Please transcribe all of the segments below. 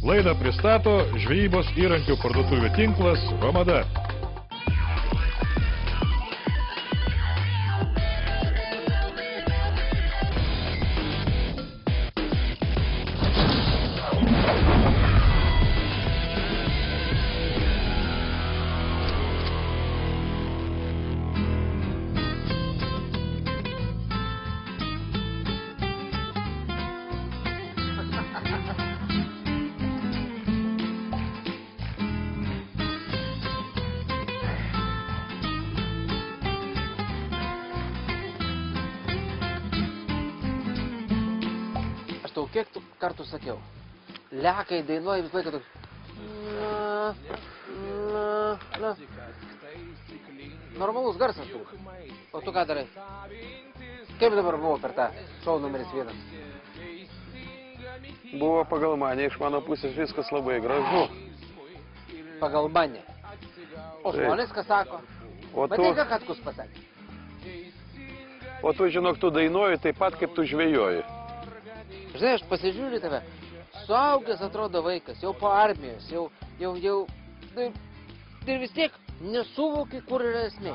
Laidą pristato žvejybos įrankių parduotuvių tinklas Romada. Kiek tu kartų sakiau, lekai dainuoja visą laiką toks... Normalus garsas tu. O tu ką darai? Kaip dabar buvo per tą šou numeris 1? Buvo pagal mane, iš mano pusės viskas labai gražu. Pagal mane. O žmonės ką sako? Matai, ką Katkus pasakė? O tu, žinok, tu dainuoji taip pat, kaip tu žvejoji. Žinai, aš pasižiūriu tave, suaugęs atrodo vaikas, jau po armijos, jau, ir vis tiek nesuvoki, kur yra esmė.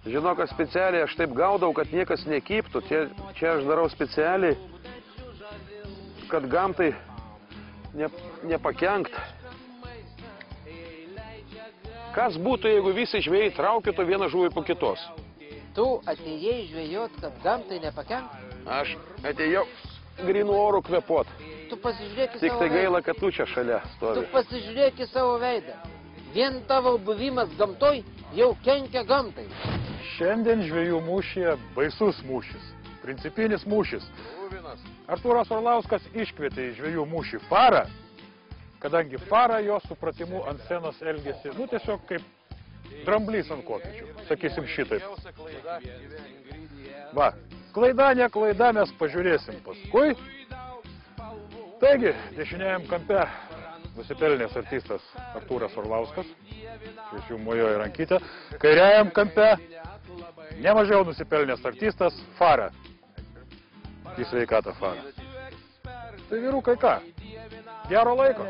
Žinok, specialiai aš taip gaudau, kad niekas nekyptų, čia aš darau specialiai, kad gamtai nepakenkt. Kas būtų, jeigu visi žvejai traukytų vieną žuvį po kitos? Tu atėjai žvejot, kad gamtai nepakenkt? Aš atėjau grynų orų kvepot. Tu pasižiūrėk į Tik savo tai gaila, veidą. kad tu čia šalia stovi. Tu pasižiūrėk į savo veidą. Vien tavo buvimas gamtoj jau kenkia gamtai. Šiandien žvejų mūšyje baisus mūšis, principinis mūšis. Artūras Orlauskas iškvietė į žvejų mūšį Farą, kadangi Fara jo supratimu ant scenos elgėsi, tiesiog kaip dramblys ant kopėčių, sakysim šitaip. Va, klaida, ne klaida, mes pažiūrėsim paskui. Taigi, dešiniajam kampe nusipelnęs artistas Artūras Orlauskas, šis jų mojoja rankytę. Kairiajam kampe nemažiau nusipelnęs artistas Fara. Į sveikatą Fara. Tai vyrukai ką? Gero laiko.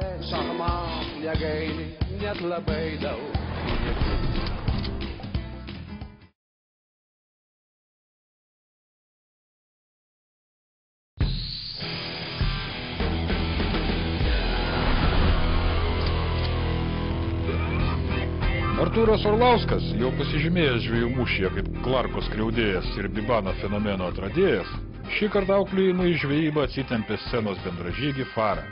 Artūras Orlauskas, jau pasižymėjęs žvejų mūšyje kaip Clarko skriaudėjas ir Bibano fenomeno atradėjas, šį kartą auklėjimą į žvejybą atsitempė scenos bendražygį Farą.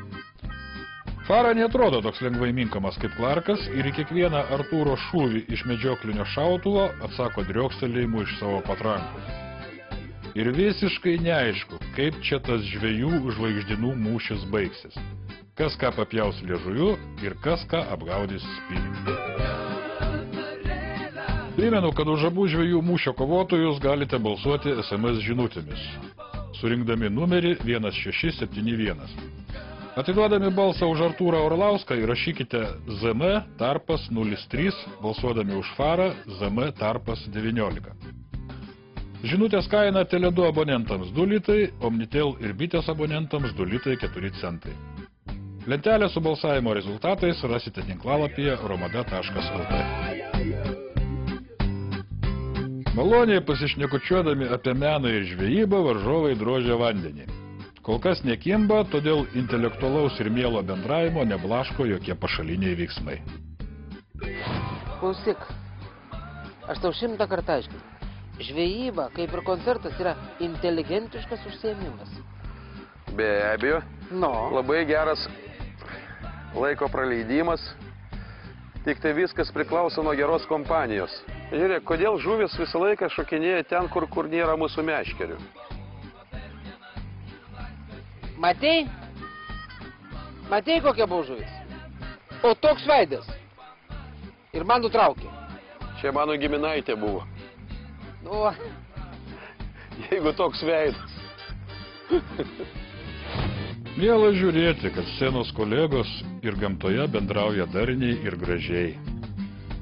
Fara neatrodo toks lengvai minkamas kaip Clarkas ir į kiekvieną Artūro šūvį iš medžioklinio šautuvo atsako driokstelėjimu iš savo patrankų. Ir visiškai neaišku, kaip čia tas žvejų žvaigždinų mūšis baigsis. Kas ką papjaus liežuviu ir kas ką apgaudys spyniu. Primenu, kad už abu žvejų mūšio kovotojus galite balsuoti SMS žinutėmis, surinkdami numerį 1671. Atiduodami balsą už Artūrą Orlauską įrašykite ZM tarpas 03, balsuodami už Farą ZM tarpas 19. Žinutės kaina Tele2 abonentams 2 litai, Omnitel ir Bitės abonentams 2 litai 4 centai. Lentelę su balsavimo rezultatais rasite tinklalapyje romada.lt. Maloniai pasišnekučiuodami apie meną ir žvejybą varžovai drožia vandenį. Kol kas nekimba, todėl intelektualaus ir mielo bendravimo neblaško jokie pašaliniai veiksmai. Klausyk, aš tau 100 kartą aiškinu. Žvejyba, kaip ir koncertas, yra inteligentiškas užsiėmimas. Be abejo, labai geras laiko praleidimas. Tik tai viskas priklauso nuo geros kompanijos. Žiūrėk, kodėl žuvis visą laiką šokinėja ten, kur nėra mūsų meškerių. Matei? Matei, kokia buvo žuvis? O toks veidas. Ir man nutraukė. Čia mano giminaitė buvo. Nu, Jeigu toks veidas. Miela žiūrėti, kad scenos kolegos ir gamtoje bendrauja darniai ir gražiai.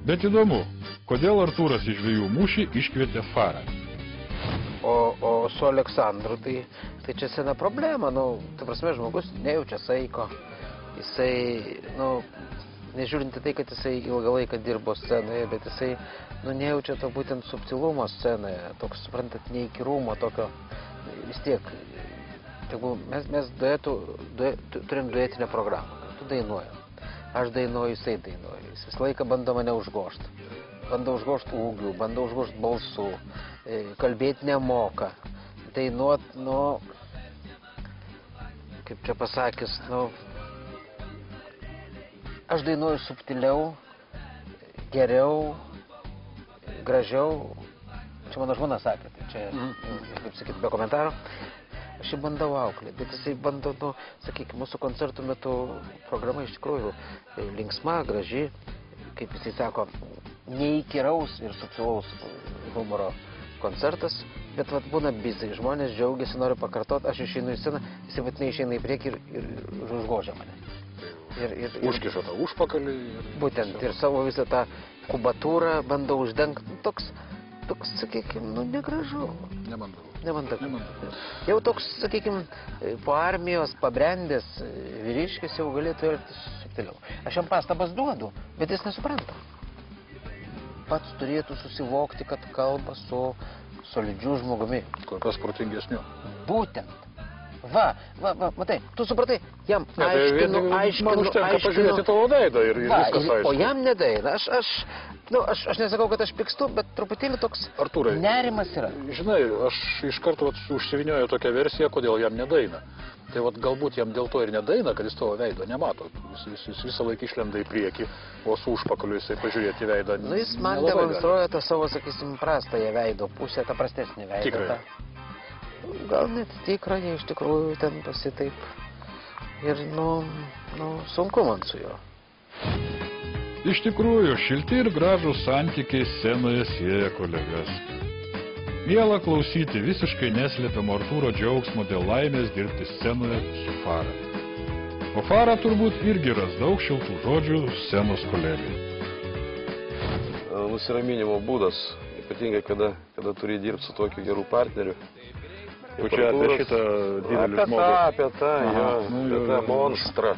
Bet įdomu, kodėl Artūras į žvejų mūšį iškvietė Farą. O su Aleksandru, tai čia sena problema, tai prasme, žmogus nejaučia saiko, jisai, nežiūrint į tai, kad jisai ilgą laiką dirbo scenoje, bet jisai, nejaučia to būtent subtilumo scenoje, toks, suprantat, neįkyrumo, tokio, vis tiek, mes turim duetinę programą, tu dainuojam, aš dainuoju, jisai dainuoju, jis visą laiką bando mane užgošti. Bandau užgošti ūgių, bandau užgošti balsų, kalbėti nemoka, dainuot, kaip čia pasakys, aš dainuoju subtiliau, geriau, gražiau, čia mano žmona sakė, tai čia, kaip sakyt, be komentaro, aš jį bandau auklėti, bet jisai bando, sakykime, mūsų koncertų metu programa iš tikrųjų linksma, graži, kaip jisai sako, neįkyraus ir subtilaus humoro koncertas, bet būna bizai, žmonės džiaugiasi, nori pakartoti, aš išeinu į sceną, jisai būtinai išeina į priekį ir užgožia mane. Užkiša tą užpakalį. Būtent, ir savo visą tą kubatūrą bandau uždengti, toks, sakykime, negražu. Nemandagu. Jau toks, sakykime, po armijos pabrendęs vyriškis jau galėtų elgtis subtiliau. Aš jam pastabas duodu, bet jis nesupranta. Pats turėtų susivokti, kad kalba su solidžiu žmogumi. Kur kas protingesniu. Būtent. Matai, tu supratai, jam aiškinu. Man užtenka pažiūrėti tavo veidą ir viskas aišku. O jam nedaina. Aš nesakau, kad aš pykstu, bet truputėlį toks Artūrai, nerimas yra. Žinai, aš iš karto užsivinioju tokią versiją, kodėl jam nedaina. Tai galbūt jam dėl to ir nedaina, kad jis tavo veido nemato. Jis visą laiką išlenda į priekį, o su užpakaliu jisai pažiūrėti veidą. Jis man demonstruoja tą savo, sakysim, prastąją veido pusę, tą prastesnį veidą. Tikrai. Gal net tikrai, iš tikrųjų, ten pasitaip. Ir, sunku man su juo. Iš tikrųjų, šilti ir gražūs santykiai scenoje sieja kolegas. Miela klausyti visiškai neslėpiamo Artūro džiaugsmo dėl laimės dirbti scenoje su Fara. O Fara turbūt irgi ras daug šiltų žodžių scenos kolegai. Nusiraminimo būdas, ypatingai kada turi dirbti su tokiu gerų partneriu. O čia apie šitą didelį žmogų. Apie tą monstrą.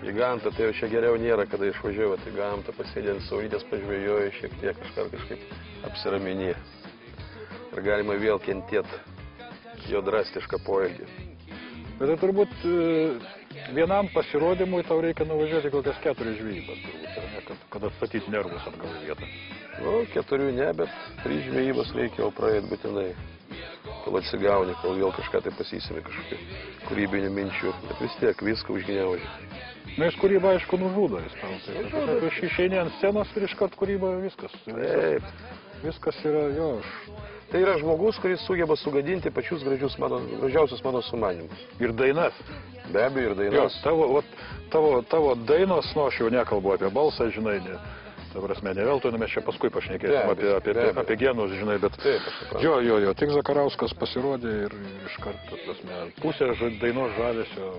Į gamtą, tai jau čia geriau nėra, kada išvažiuoti į gamtą, pasėdint saulytės, pažvėjoja šiek tiek kažkaip apsiraminė. Ir galima vėl kentėti jo drastišką poelgį. Bet tai turbūt vienam pasirodymui tau reikia nuvažiuoti kokias 4 žvejybas, turbūt, kad atstatyti nervus atgal į vietą. 4 ne, bet 3 žvejybas reikia jau praeiti būtinai. Kol atsigauni, kol vėl kažką tai pasisimi, kažkokių kūrybinių minčių, bet vis tiek viską užgniauži. Jis kūrybą, aišku, nužudo. Jis išeini ant scenos ir iškart kūryba viskas. Viskas yra jo. Tai yra žmogus, kuris sugeba sugadinti pačius gražiausius mano sumanymus. Ir dainas. Be abejo, ir dainas. Tavo dainos, aš jau nekalbu apie balsą, žinai, ta prasme, ne veltui, mes čia paskui pašnekėsim apie genus, žinai, bet jo, tik Zakarauskas pasirodė ir iš karto, pusė dainos žavesio.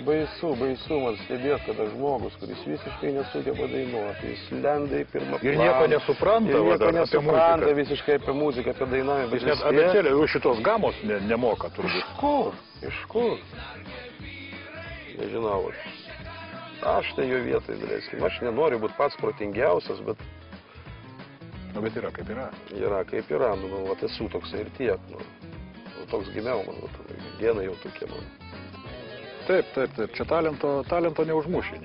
Baisu man stebėti, kada žmogus, kuris visiškai nesugeba dainuoti, jis lenda į pirmą planą. Ir nieko nesupranta visiškai apie muziką, apie dainavimą. Jis net abėcėlė šitos gamos nemoka, turbūt. Iš kur? Nežinau aš. Aš tai jo vietoj, dėlėskim. Aš nenoriu būti pats protingiausias, bet... Bet yra kaip yra. Yra kaip yra, esu toksai ir tiek. Toks gimiau, man, genai jau tokie man. Taip, čia talento neužmuši.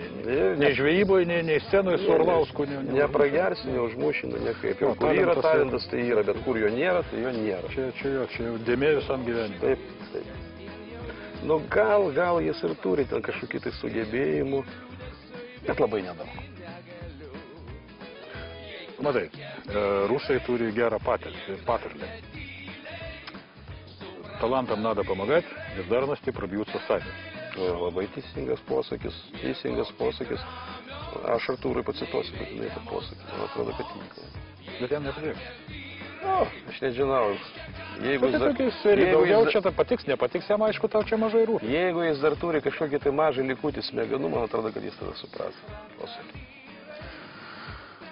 Nei žvejyboje, nei scenoje su Orlausku. Nepragersi, neužmuši, niekaip. Kur yra talentas, tai yra, bet kur jo nėra, tai jo nėra. Čia jau dėmė visam gyvenimui. Taip. Gal jis ir turi ten kažkokį tai sugebėjimų, bet labai nedaug. Matai, rusai turi gerą patarlę. Talentam надо помогать, бездарности пробьются сами. Labai teisingas posakis. Aš Artūrui pacituosiu, bet jinai tą posakį, man atrodo, kad tinka. Bet jam nepatiks. Aš nežinau. Daugiau čia patiks, nepatiks, jam aišku, tau čia mažai rūpi. Jeigu jis dar turi kažkokį tai mažą likutį smegenų, man atrodo, kad jis tada suprato posakį.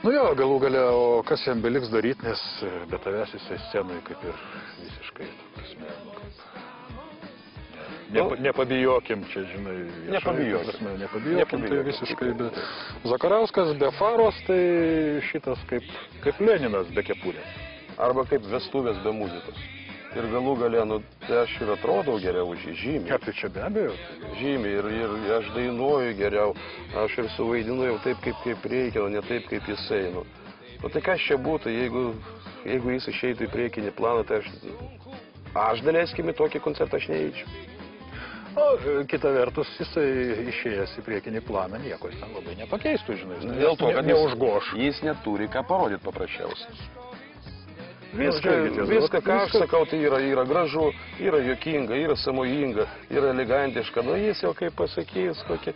Nu jo, galų gale, o kas jam beliks daryti, nes be tavęs jisai scenui kaip ir visiškai, prasme, nepabijokim čia, žinai, nepabijokim, tai visiškai, bet Zakarauskas be Faros, tai šitas kaip Leninas be kepurės. Arba kaip vestuvės be muzikos. Ir galų galę, nu, tai aš ir atrodau geriau už jį, žymiai. Tai čia be abejo. Žymiai, ir aš dainuoju geriau, aš ir suvaidinu jau taip, kaip reikia, o ne taip, kaip jisai. Nu, tai kas čia būtų, jeigu jis išeitų į priekinį planą, tai aš daleiskim į tokį koncertą aš neįčiau. O kita vertus, jisai išėjęs į priekinį planą, nieko jis ten labai nepakeistų, žinai. Dėl to, kad neužgoš. Jis neturi ką parodyti paprasčiausiai. Viską, ką aš sakau, tai yra gražu, yra juokinga, yra samojinga, yra elegantiška. Nu, jis jau kaip pasakys, kokie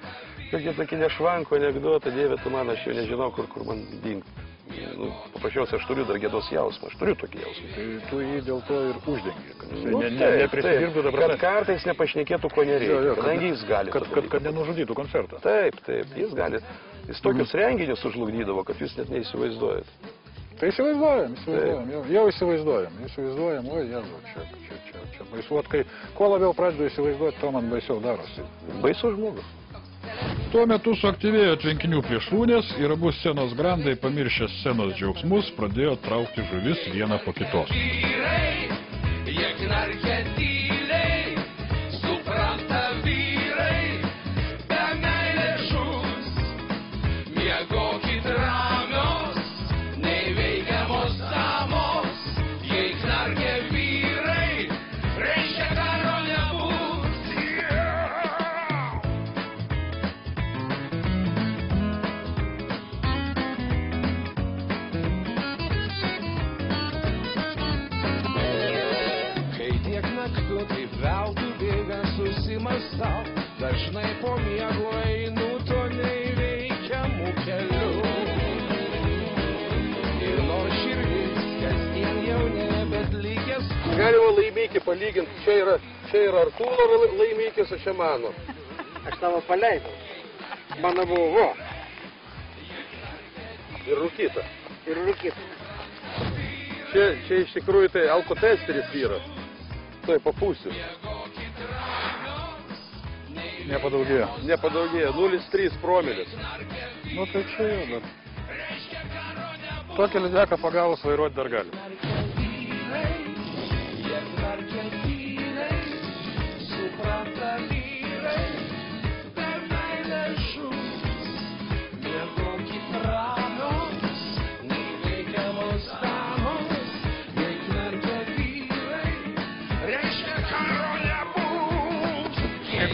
tokį nešvankų anekdotą, Dieve, tu man, aš jau nežinau, kur man dingt. Nu, paprasčiausiai, aš turiu dar gėdos jausmą, aš turiu tokį jausmą. Tai tu jį dėl to ir uždengi, kad jis neprisidirbtų dabar. Kad kartais nepašnekėtų, ko nereikia, kadangi jis gali. Kad nenužudytų koncertą. Taip, jis gali. Jis tokius renginius sužlugdydavo, kad jūs net neįsivaizduojat. Tai įsivaizduojam, jau įsivaizduojam, oi, Jėzu, čia baisuot, kai kuo labiau pradedu įsivaizduoti, to man baisiau darosi. Baisus žmogus. Tuo metu suaktyvėjo tvenkinių plėšrūnės ir abu scenos grandai, pamiršę scenos džiaugsmus, pradėjo traukti žuvis vieną po kitos. Dažnai po miego einu to neįveikiamų kelių. Ir nors širdis kasdien jau nebetlikęs. Galima laimikį palyginti. Čia yra Artūro laimikis, o čia mano. Aš tavo paleidau. Mano buvo. Ir rūkyta. Čia iš tikrųjų tai alkotesteris yra. Tai papūsiu. Nepadaugėjo. 0,3 promilės. Nu tai čia jau dar. Tokią lydeką pagavus vairuoti dar gali.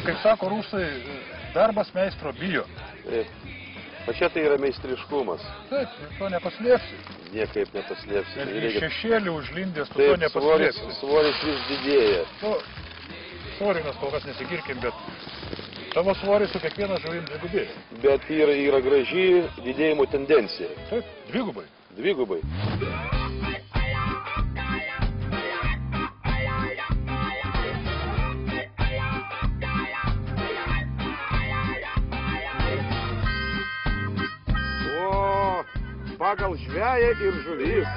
Kaip sako rusai, darbas meistro bijo. Taip. O čia tai yra meistriškumas. Taip, to nepaslėpsi. Niekaip nepaslėpsi. Ir šešėlį užlindęs, tu to nepaslėpsi. Svoris vis didėja. Nu, svorį mes kol kas nesigirkim, bet tavo svoris su kiekviena žuvim dvigubėja. Bet yra graži didėjimo tendencija. Taip, dvigubai. Dvigubai. Pagal žveją ir žuvis.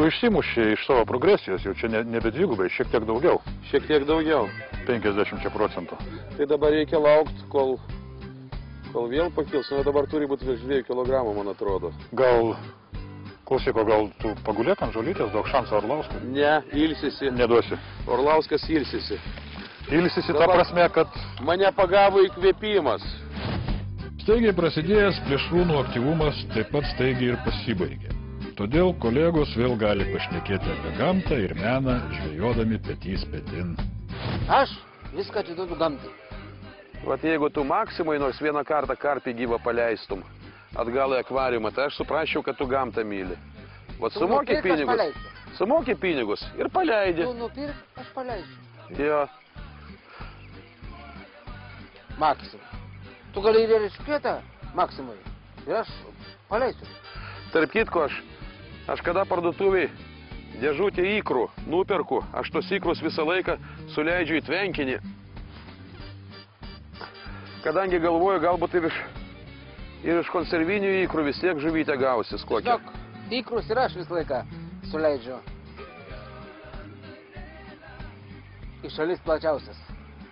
Tu išsimuši iš savo progresijos, jau čia nebe dvigubai, šiek tiek daugiau. Šiek tiek daugiau. 50%. Tai dabar reikia laukti, kol vėl pakils. Nu, dabar turi būti virš 2 kilogramų, man atrodo. Gal, klausyk, gal tu pagulėk ant žolytės, daug šansą Orlauskui? Ne, ilsisi. Neduosi. Orlauskas ilsisi. Ilsisi ta prasme, kad... Mane pagavo įkvėpimas. Staigiai prasidėjęs plėšrūnų aktyvumas taip pat staigiai ir pasibaigė. Todėl kolegos vėl gali pašnekėti apie gamtą ir meną, žvejodami petys petin. Aš viską atiduodu gamtai. Vat jeigu tu Maksimai nors vieną kartą karpį gyvą paleistum atgal į akvariumą, tai aš suprasčiau, kad tu gamtą myli. Vat sumoki pinigus ir paleidi. Tu nupirk, aš paleisiu. Jo. Maksimai. Tu gali ir iškvietą Maksimai. Ir aš paleisiu. Tarp kitko, aš kada parduotuviai dėžutį ikrų nuperku, aš tos ikrus visą laiką suleidžiu į tvenkinį. Kadangi galvoju, galbūt ir iš konservinių ikrų vis tiek žuvytę gausis kokią. Žinok, ikrus ir aš visą laiką suleidžiu. Į šalis plačiausias.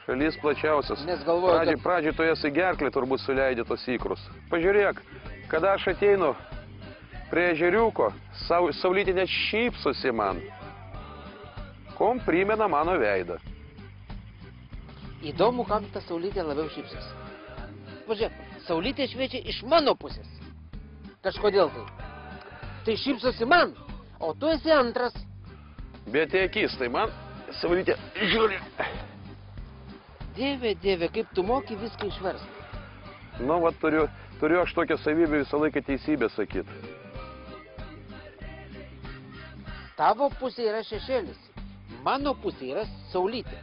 Šalis plačiausias. Nes galvoju, Pradžiai toje gerklį turbūt suleidė tos ikrus. Pažiūrėk, kada aš ateinu prie ežeriuko, saulytė net šypsosi man. Kom primena mano veidą. Įdomu, kam ta saulytė labiau šypsosi. Pažiūrėk, saulytė šviečia iš mano pusės. Kažkodėl tai. Tai šypsosi man, o tu esi antras. Bet į akis, tai man saulytė žiūri. Dieve, kaip tu moki viską išversti. Nu, va, turiu aš tokią savybę visą laiką teisybę sakyti. Tavo pusė yra šešėlis. Mano pusė yra saulytė.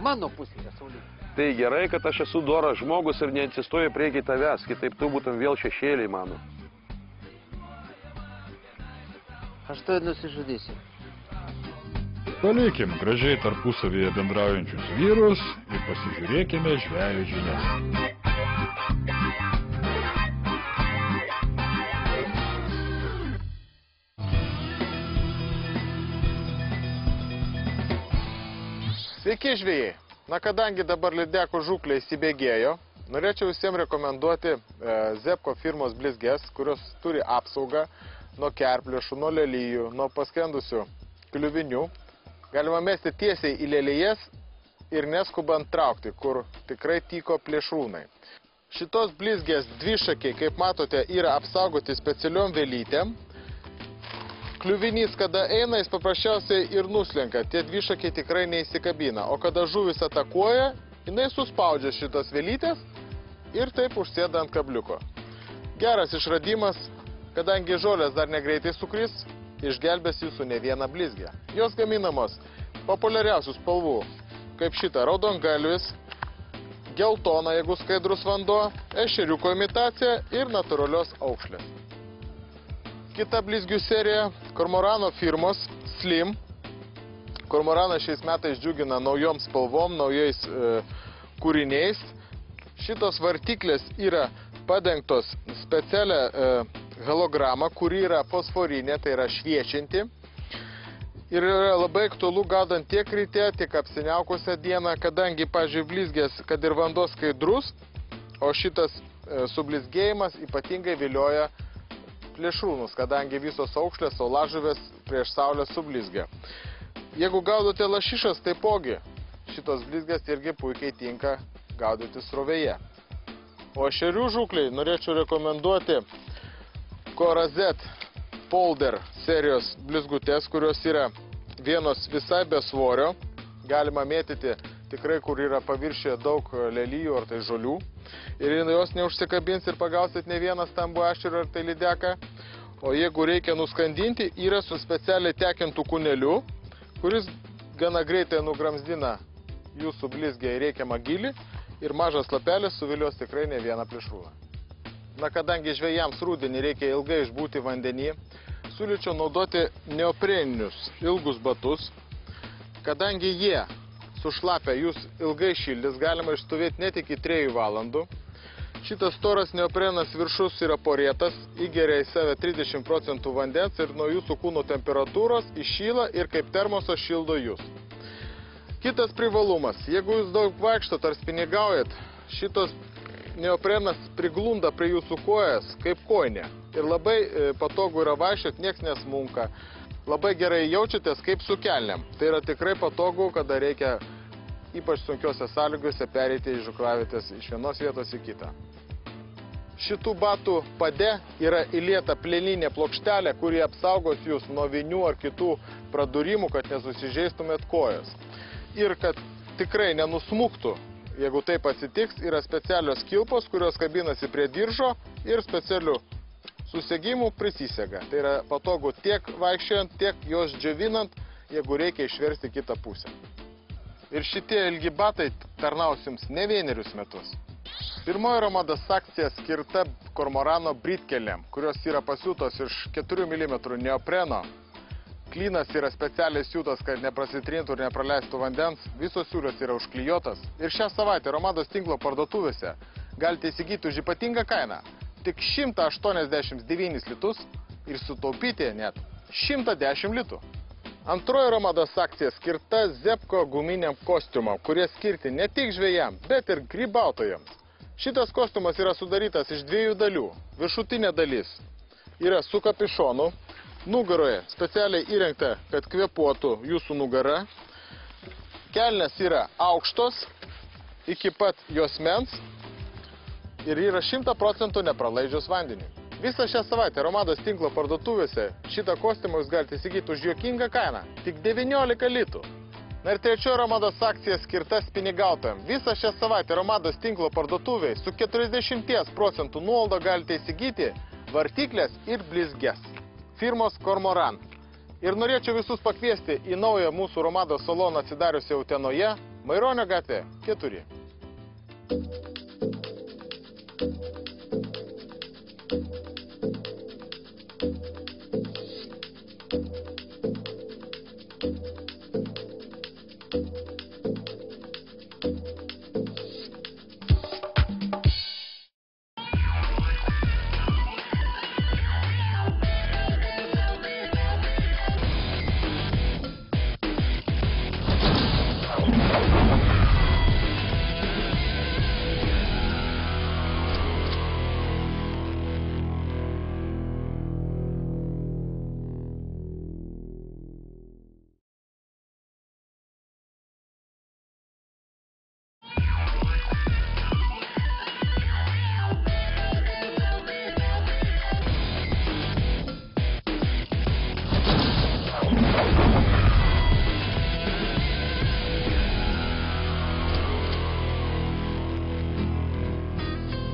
Mano pusė yra saulytė. Tai gerai, kad aš esu doras žmogus ir neatsistoju prieki tavęs, kitaip tu būtum vėl šešėliai mano. Aš tai nusižudysiu. Palikim gražiai tarpusavyje bendraujančius vyrus ir pasižiūrėkime žvejų žinias. Sveiki žvejai! Na, kadangi dabar lydekų žūklė įsibėgėjo, norėčiau visiems rekomenduoti Zebco firmos blizgės, kurios turi apsaugą nuo kerplėšų, nuo lelijų, nuo paskendusių kliuvinių. Galima mesti tiesiai į lelijas ir neskubant traukti, kur tikrai tyko plėšrūnai. Šitos blizgės dvišakiai, kaip matote, yra apsaugoti specialiom velytėm. Kliuvinys, kada eina, jis paprasčiausiai ir nuslenka. Tie dvišakiai tikrai neįsikabina. O kada žuvis atakuoja, jinai suspaudžia šitas velytės ir taip užsėda ant kabliuko. Geras išradimas, kadangi žolės dar negreitai sukris, išgelbės jūsų ne vieną blizgę. Jos gaminamos populiariausių spalvų, kaip šita raudongalvis, geltona, jeigu skaidrus vanduo, ešeriuko imitacija ir natūralios aukšlės. Kita blizgių serija Kormorano firmos Slim. Kormoranas šiais metais džiugina naujom spalvom, naujais kūriniais. Šitos vartiklės yra padengtos specialią hologramą, kuri yra fosforinė, tai yra šviečianti. Ir yra labai aktualu gaudant tiek ryte, tiek apsiniaukusią dieną, kadangi, pavyzdžiui, blizgės, kad ir vanduo skaidrus, o šitas sublizgėjimas ypatingai vilioja plėšrūnus, kadangi visos aukšlės, saulažuvės prieš saulę sublizgia. Jeigu gaudote lašišas, taipogi šitos blizgės irgi puikiai tinka gaudyti srovėje. O ešerių žūkliai norėčiau rekomenduoti Corazet Polder serijos blizgutės, kurios yra vienos visai be svorio. Galima mėtyti tikrai, kur yra paviršyje daug lelijų ar tai žolių. Ir jos neužsikabins ir pagausit ne vieną stambų ešerį ar tai lydeką. O jeigu reikia nuskandinti, yra su specialiai tekintų kūneliu, kuris gana greitai nugramzdina jūsų blizgę į reikiamą gylį ir mažas lapelis suvilios tikrai ne vieną plėšrūną. Na, kadangi žvejams rudenį reikia ilgai išbūti vandenį, siūlyčiau naudoti neopreninius ilgus batus, kadangi jie sušlapę jūs ilgai šildys, galima išstovėti net iki 3 valandų. Šitas storas neoprenas viršus yra porėtas, įgeria į save 30% vandens ir nuo jūsų kūno temperatūros iššyla ir kaip termoso šildo jūs. Kitas privalumas, jeigu jūs daug vaikštot ar spinigaujat, šitas neoprenas priglunda prie jūsų kojas kaip kojinė. Ir labai patogu yra vaikščiot, nieks nesmunka. Labai gerai jaučiatės kaip su kelnėm. Tai yra tikrai patogu, kada reikia ypač sunkiose sąlygose pereiti iš žuklavietės iš vienos vietos į kitą. šitų batų pade yra įlieta plieninė plokštelė, kuri apsaugos jūs nuo vinių ar kitų pradūrimų, kad nesusižeistumėt kojas. Ir kad tikrai nenusmuktų, jeigu taip atsitiks, yra specialios kilpos, kurios kabinasi prie diržo ir specialių susegimų prisisega. Tai yra patogu tiek vaikščiojant, tiek jos džiovinant, jeigu reikia išversti kitą pusę. Ir šitie ilgi batai tarnaus jums ne 1 metus. Pirmoji Romados akcija skirta kormorano britkelėm, kurios yra pasiūtos iš 4 mm neopreno. Klynas yra specialiai siūtas, kad neprasitrintų ir nepraleistų vandens. Visos siūlės yra užklijuotas. Ir šią savaitę Romados tinklo parduotuvėse galite įsigyti už ypatingą kainą tik 189 litus ir sutaupyti net 110 litų. Antroji Romados akcija skirta Zebko guminiam kostiumam, kurie skirti ne tik žvejam, bet ir grybautojams. Šitas kostiumas yra sudarytas iš 2 dalių. Viršutinė dalis yra su kapišonu, nugaroje specialiai įrengta, kad kvėpuotų jūsų nugara. Kelnės yra aukštos iki pat juosmens ir yra 100% nepralaidžios vandeniui. Visą šią savaitę Romados tinklo parduotuvėse šitą kostiumą jūs galite įsigyti už juokingą kainą, tik 19 litų. Na ir trečioji Romados akcija skirta spinigautojams. Visą šią savaitę Romados tinklo parduotuvėje su 40% nuolaidą galite įsigyti vartiklės ir blizges. Firmos Kormoran. Ir norėčiau visus pakviesti į naują mūsų Romados saloną atsidariusią Utenoje, Maironio gatvė 4.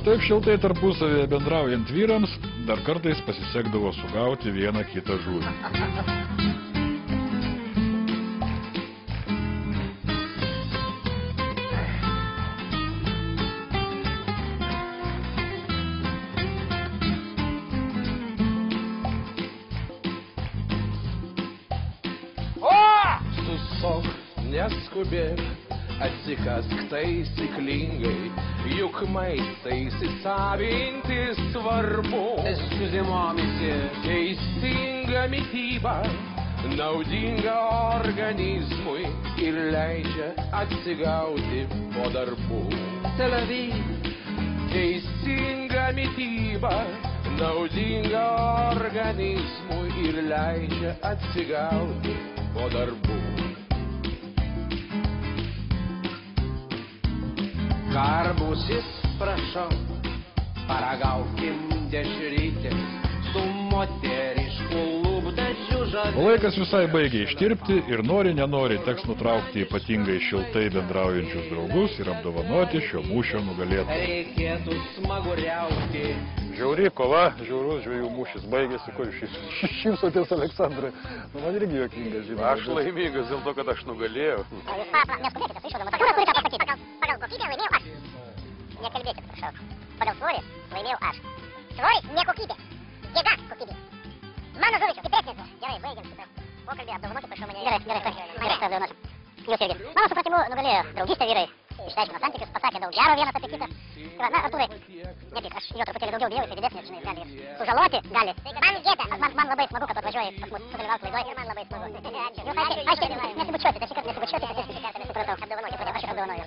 Taip šiltai tarpusavėje bendraujant vyrams, dar kartais pasisekdavo sugauti vieną kitą žuvį. Sustok, neskubėk, atsikask taisyklingai, juk maistą įsisavinti svarbu. Teisinga mityba, naudinga organizmui ir leidžia atsigauti po darbų. Teisinga mityba, naudinga organizmui ir leidžia atsigauti po darbų. Garbusis, prašau, paragaukim dešrytės su moterišku lūpdažiu žaviu. Laikas visai baigia ištirpti ir nori teks nutraukti ypatingai šiltai bendraujančius draugus ir apdovanoti šio mūšio nugalėtojus. Reikėtų smaguriauti. Žiauri kova, žiaurus žvejų mūšis baigėsi, kur šypsotės, Aleksandrai. Man irgi juokinga, žinai. Aš laimingas dėl to, kad aš nugalėjau. Neskubėkite su išvadomis. Dabar turite pasakyti. Pagal kokybę laimėjau aš. Nekalbėkit, prašau. Pagal svorį laimėjau aš. Svoris, ne kokybė. Jėga kokybė. Mano žuvis stipresnis. Gerai, baigiam šitą pokalbį. Apdovanokit, prašau mane. Gerai, apdovanosiu. Jūs irgi. Mano supratimu nugalėjo draugystė vyrai. Išteisino santykius, pasakė daug gero vienas apie kitą. Na, Artūrai, nepyk, aš jo truputėlį daugiau bijau, jisai didesnis, žinai, gali sužaloti, gali. Man gėda. Man labai smagu, kad atvažiuoji pas mus sudalyvauti laidoj. Ir man labai smagu. Ačiū. Jūs aiškiai nesibučiuoti, tai šį kartą nesibučiuoti, nesupratau. Apdovanokit, aš apdovanojau.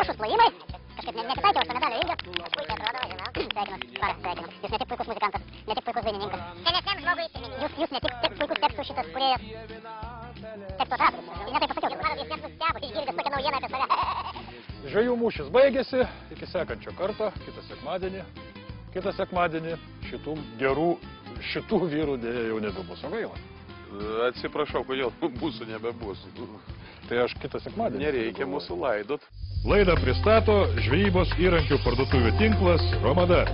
Aršus plojimai, kažkaip nesitaikiau aš to medalio ilgio. Puikiai atrodo, žinau. Sveikinu, Fara, sveikinu. Jūs ne tik puikus muzikantas, ne tik puikus dainininkas. Senesniam žmogui įsiminimas. Jūs ne tik puikus tekstų šitas kūrėjas. Teksto autorius. Ir ne taip pasakiau. Mano vis net nustebo, išgirdęs tokią naujieną apie save. žvejų mūšis baigėsi, iki sekančio karto, kitą sekmadienį šitų vyrų dėja jau nebebus, o gaila. Atsiprašau, kodėl mūsų nebebus. Tai aš kitą sekmadienį. Nereikia mūsų laidot. Laidą pristato žvejybos įrankių parduotuvių tinklas Romada.